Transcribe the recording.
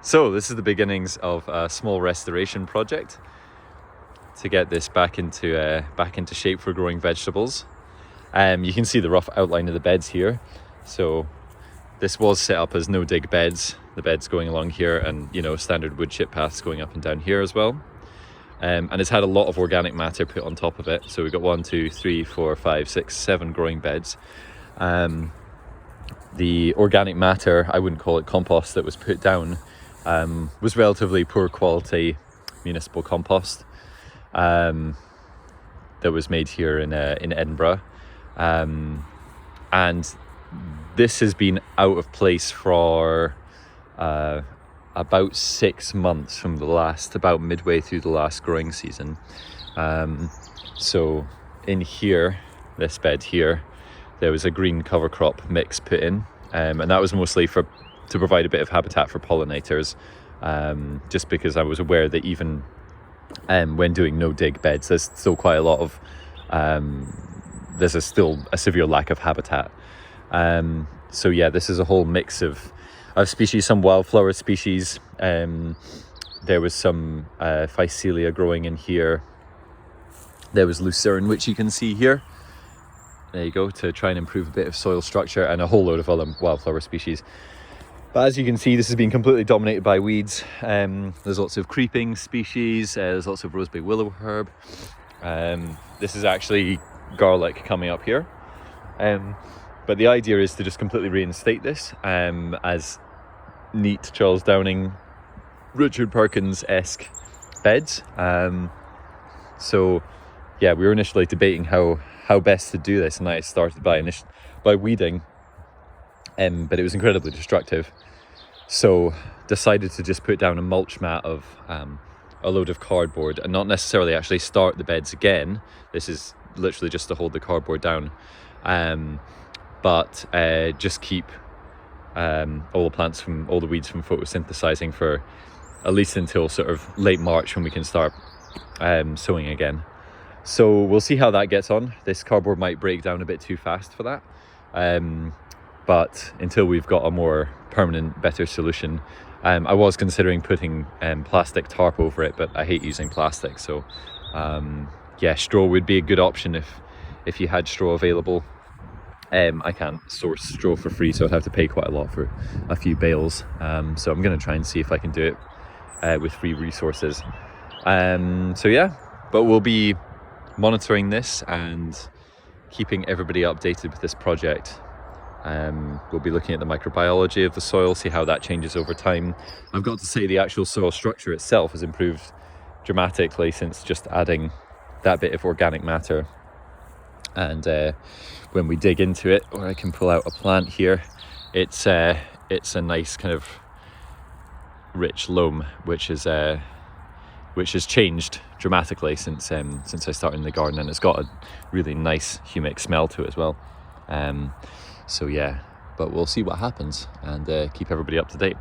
So this is the beginnings of a small restoration project to get this back into shape for growing vegetables. You can see the rough outline of the beds here. So this was set up as no-dig beds, the beds going along here, and standard wood chip paths going up and down here as well. And it's had a lot of organic matter put on top of it. So we've got 1, 2, 3, 4, 5, 6, 7 growing beds. The organic matter, I wouldn't call it compost, that was put down was relatively poor quality municipal compost that was made here in Edinburgh. And this has been out of place for about 6 months from about midway through the last growing season. So in here, this bed here, there was a green cover crop mix put in, and that was mostly to provide a bit of habitat for pollinators, just because I was aware that even when doing no-dig beds, there's still quite a lot of still a severe lack of habitat. So yeah, this is a whole mix of species, some wildflower species. There was some Phycelia growing in here. There was lucerne, which you can see here. There you go, to try and improve a bit of soil structure, and a whole load of other wildflower species. But as you can see, this has been completely dominated by weeds. There's lots of creeping species, there's lots of rosebush willow herb. This is actually garlic coming up here. But the idea is to just completely reinstate this as neat Charles Downing, Richard Perkins-esque beds. So yeah, we were initially debating how best to do this, and I started by weeding, but it was incredibly destructive. So decided to just put down a mulch mat of a load of cardboard, and not necessarily actually start the beds again. This is literally just to hold the cardboard down, but just keep all the weeds from photosynthesizing for at least until sort of late March, when we can start sowing again. So we'll see how that gets on. This cardboard might break down a bit too fast for that, but until we've got a more permanent, better solution, I was considering putting plastic tarp over it, but I hate using plastic. So yeah, straw would be a good option if you had straw available. I can't source straw for free, so I'd have to pay quite a lot for a few bales. So I'm going to try and see if I can do it with free resources. So yeah, but we'll be monitoring this and keeping everybody updated with this project. We'll be looking at the microbiology of the soil, see how that changes over time. I've got to say, the actual soil structure itself has improved dramatically since just adding that bit of organic matter. And when we dig into it, or I can pull out a plant here, it's a nice kind of rich loam, which has changed dramatically since I started in the garden, and it's got a really nice humic smell to it as well. So yeah, but we'll see what happens, and keep everybody up to date.